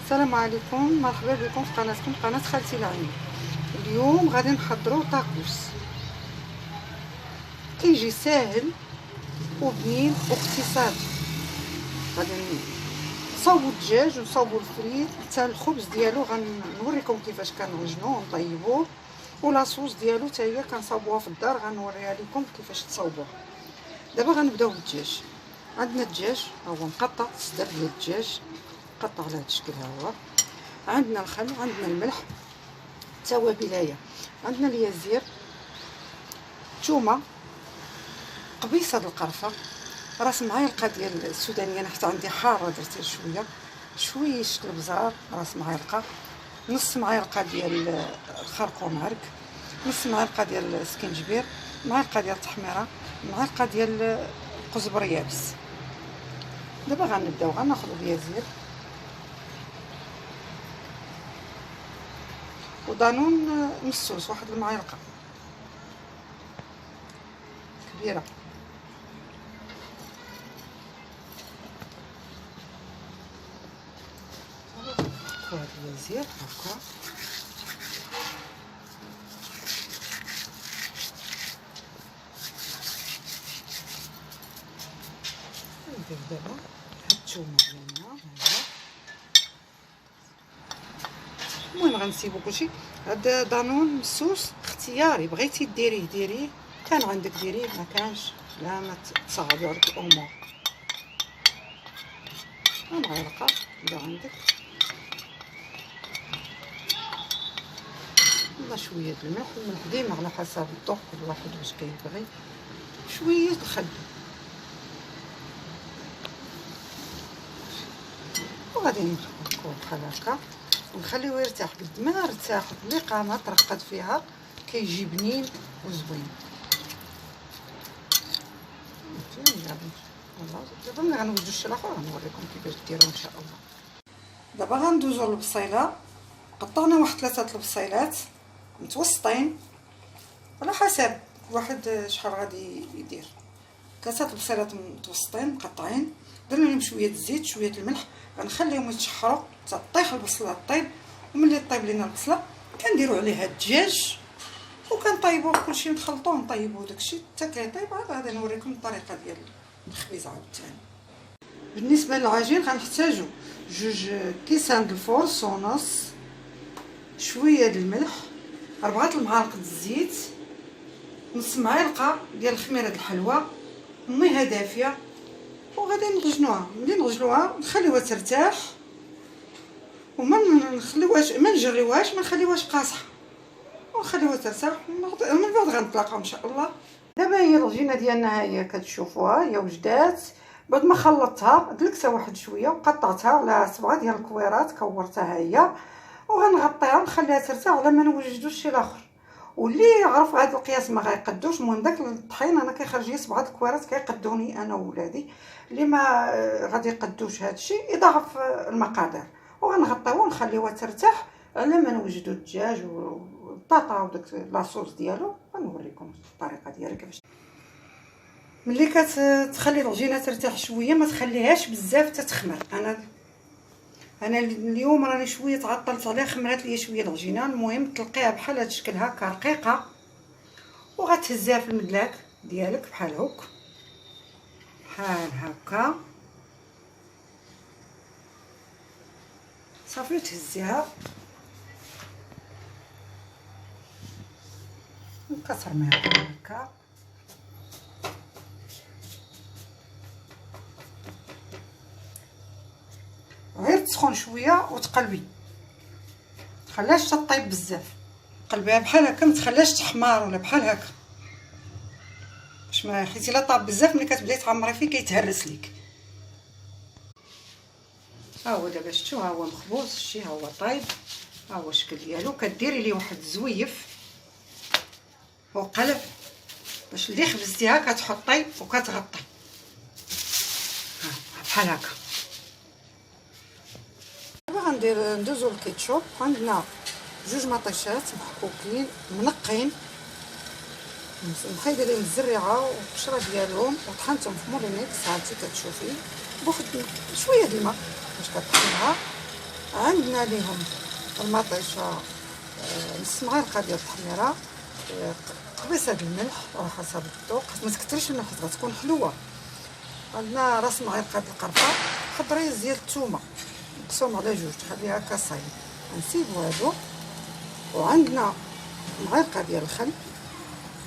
السلام عليكم، مرحبا بكم في قناتكم قناه خالتي العين. اليوم غادي نحضروا طاكوس كيجي ساهل وبنين واقتصادي. غادي نصاوبوا الدجاج ونصاوبوا الفريت حتى الخبز ديالو غنوريكم كيفاش كنعجنوه ونطيبوه، ولاصوص ديالو حتى هي كنصاوبوها في الدار، غنوريها لكم كيفاش تصاوبوها. دابا غنبداو بالدجاج. عندنا الدجاج ها هو مقطع، صدر ديال الدجاج مقطع على هذا الشكل. ها هو عندنا الخل، عندنا الملح، توابلايه، عندنا اليازير، الثومه، قبيصه ديال القرفه، راس معلقه ديال السودانيه، انا حتى عندي حاره درتها شويه البزار، راس معلقه، نص معلقه ديال الخرقوم عرق، نص معلقه ديال السكنجبير، معلقه ديال التحميره، معلقه ديال القزبر يابس. دابا غنبداو غناخذ اليازير ودانون مسوس، واحد المعلقه كبيره، هاد اليازير هكا. ندير دابا هاد الثومه ديالنا هذا. المهم غنسيبو كلشي. هاد دانون مسوس اختياري، بغيتي ديريه ديريه، كان عندك ديريه، ما كانش لا ما تصعبي عليك الامور. معلقه اذا عندك، ولا شويه الملح. الملح ديما على حسب الذوق كل واحد واش كيبغي. شويه الخل وغادي نحركوه بحال هكا ونخليوه يرتاح. قد ما ارتاح اللقامه ترقد فيها كيجي بنين وزوين. دابا ملي غنوجدو الشي الاخر غنوريكم كيفاش ديروا ان شاء الله. دابا غندوزو للبصيله. قطعنا واحد 3 البصيلات متوسطين على حسب واحد شحال غادي يدير. 3 البصيلات متوسطين مقطعين، درنا لهم شويه الزيت شويه الملح، غنخليهم يتشحروا حتى طيح البصله طيب. وملي طيب لينا البصله كنديروا عليها الدجاج وكنطيبوه كلشي، نخلطوه ونطيبوه داكشي حتى كيطيب. عاد غادي نوريكم الطريقه ديال الخبيز عاوتاني. بالنسبه للعجين غنحتاجو 2 كيسان د الفورص ونص، شويه د الملح، 4 المعالق د الزيت، نص معلقه ديال الخميره د الحلوى، ميها دافيه، وغادي نغجنوها. ملي نغجلوها نخليوها ترتاح وما نخليوهاش، ما نجريوهاش، ما نخليوهاش قاصحه، ونخليوها ترتاح. من بعد غنطلقوا ان شاء الله. دابا هي العجينه ديالنا ها هي كتشوفوها، هي وجدات. بعد ما خلطتها دلكتها واحد شويه وقطعتها على 7 ديال الكويرات، كورتها هي، وغنغطيها ونخليها ترتاح على ما نوجدو الشيء الاخر. واللي يعرف هذا القياس ما غيقدوش، المهم داك الطحين انا كيخرج لي 7 الكويرات كيقدوني انا وولادي. اللي ما غادي يقدوش هذا الشيء يضاعف المقادير. وغنغطيوها ونخليوها ترتاح على ما نوجدو الدجاج والبطاطا وداك لاصوص ديالو. غنوريكم الطريقه ديالها كيفاش. ملي كتخلي العجينه ترتاح شويه ما تخليهاش بزاف تتخمر. انا اليوم راني شويه تعطلت عليها، خمرات ليا شويه العجينه. المهم تلقيها بحال هذا الشكل هكا رقيقه، وغتهزيها في المدلاك ديالك بحال هكا، بحال هكا صافي. تهزيها وكترميها بحال هكا. غير تسخن شويه وتقلبي، متخليهاش تطيب بزاف، قلبيها بحال هكا، متخليهاش تحمار ولا بحال هكا، باش ما حيت الا طاب بزاف ملي كتبداي تعمري فيه كيتهرس ليك. ها هو دابا شفتوا، ها هو مخبوز، شتي ها هو طايب، ها هو الشكل ديالو. كديري ليه واحد الزويف وقلب باش اللي خبزتيها كتحطي وكتغطي بحال هكا. دابا ندوزو للكيتشوب. عندنا 2 مطيشات محكوكين منقين، مخيدين الزريعه والقشره ديالهم، وطحنتهم في مولينيكس. هانتي كتشوفي بواحد شويه د الماء باش كطحنيها. عندنا ليهم المطيشه نص معلقه ديال التحميره، قبيصه د الملح على حسب الذوق، ما تكثرش الملح غتكون حلوه. عندنا راس معلقه د القرفه، خضريه ديال الثومه مقسوم على جوج تخليها هكا صايب. غنسيبو هادو، وعندنا معلقه ديال الخل،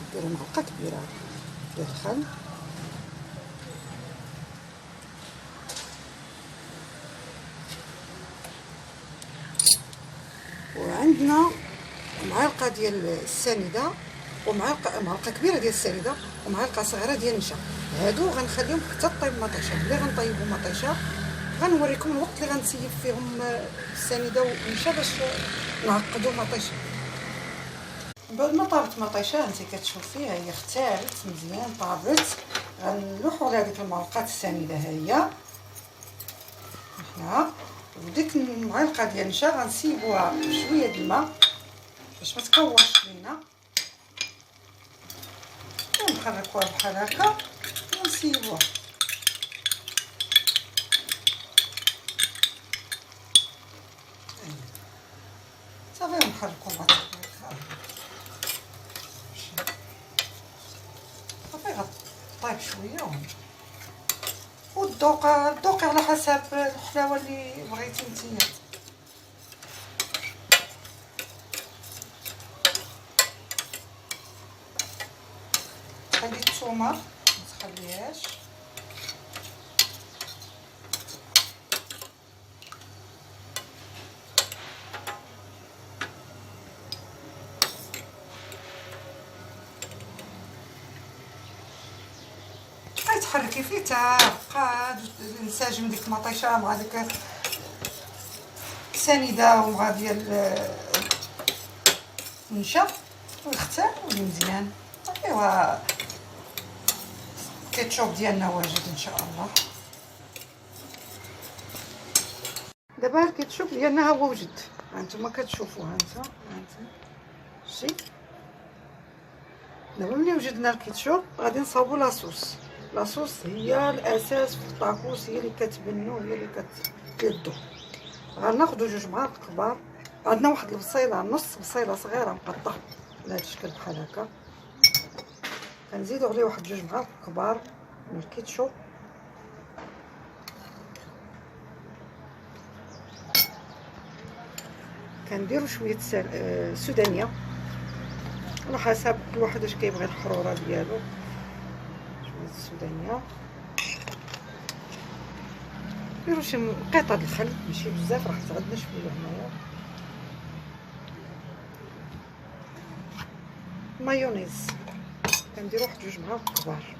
نديرو معلقه كبيره ديال الخل، وعندنا معلقه ديال السنيده، معلقه كبيره ديال السنيده، ومعلقه صغيره ديال النشا. هادو غنخليهم حتى طيب مطيشه. ملي غنطيبو مطيشه غنوريكم الوقت اللي غنسيب فيهم السنيده والنشا باش نعقدو مطيشه. بعد ما طابت مطيشه انت كتشوفيها هي اختارت مزيان طابت، غنلوحو على هذيك المعلقه السنيده ها هي هنا، وديك المعلقه ديال النشا غنسيبوها بشويه د الماء باش ما تكورش لينا، ونحركوها بحال هكا ونسيبوها. صافي نحركو مع صافي غطيب شويه والذوق على حسب الحلاوه اللي بغيتي نتيا. خلي الثومه ما تخليهاش، تحركي فيه تا بقى ينسجم ديك المطيشه مع ديك السنيده ومع ديال النشا ويختار مزيان. ايوا الكيتشوب ديالنا واجد ان شاء الله. دابا الكيتشوب ديالنا ها هو وجد، هانتوما كتشوفوه، هانتا شتي. دابا ملي وجدنا الكيتشوب غادي نصاوبو لاصوص. لاصوص هي الاساس في الطاكوس، هي اللي كتبنو، هي اللي كتلدو. غناخدو جوج معالق كبار، عندنا واحد البصيله، نص بصيله صغيره مقطعه على هاد الشكل بحال هكا، كنزيدو عليه واحد جوج معالق كبار من الكيتشوب، كنديرو شويه سودانيه على حسب كل واحد اش كيبغي الحروره ديالو. شويه السودانيه، نديرو شي قطعه د الخل ماشي بزاف، راح تغدنا شويه هنايا. مايونيز كنديرو واحد جوج معالق كبار،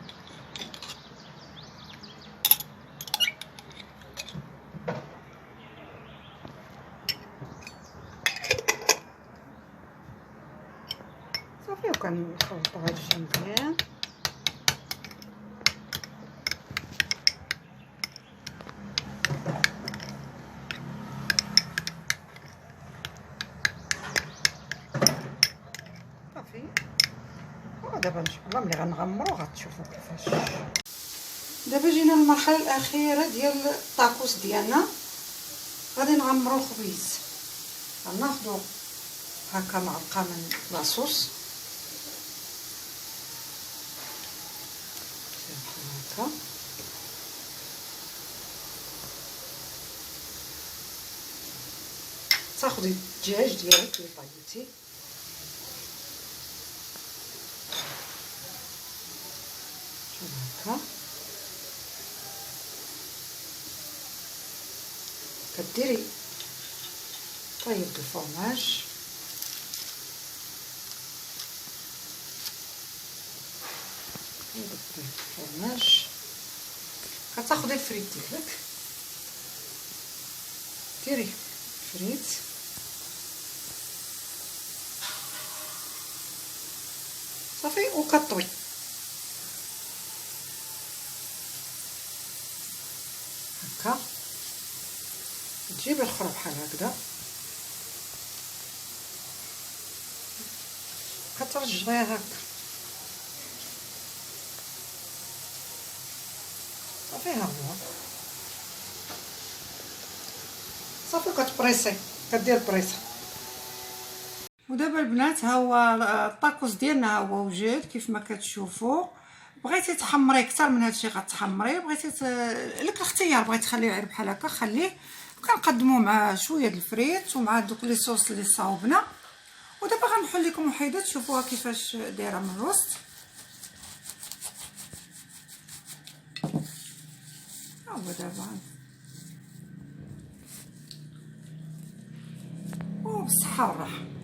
صافي وكنخلطو هاد الشي مزيان. صافي ودابا ان شاء الله ملي غنغمرو غتشوفو كيفاش. دابا جينا للمرحله الاخيره ديال الطاكوس ديالنا، غادي نغمرو خبيز. غناخدو هكا معلقه من لاصوص هكا، تاخدي الدجاج ديالك اللي طيبتي، هكا كديري طيب الفرماج، الفرماج كتاخدي الفريت ديالك، ديري فريت صافي وكطوي هكا، تجيبي الاخرى بحال هكذا كترجعيها هكا صافي. ها هو صافي كتبريسي، كدير بريسه. ودابا البنات ها هو الطاكوس ديالنا، ها هو وجد كيف ما كتشوفوا. بغيتي تحمريه اكثر من هادشي غتحمريه، بغيتي لك الاختيار، بغيتي تخليه غير بحال هكا خليه. وكنقدموه مع شويه د الفريت ومع دوك لي صوص اللي صاوبنا. ودابا غنحل لكم وحيده تشوفوها كيفاش دايره من الوسط. ها هو دابا وبالصحه والراحه.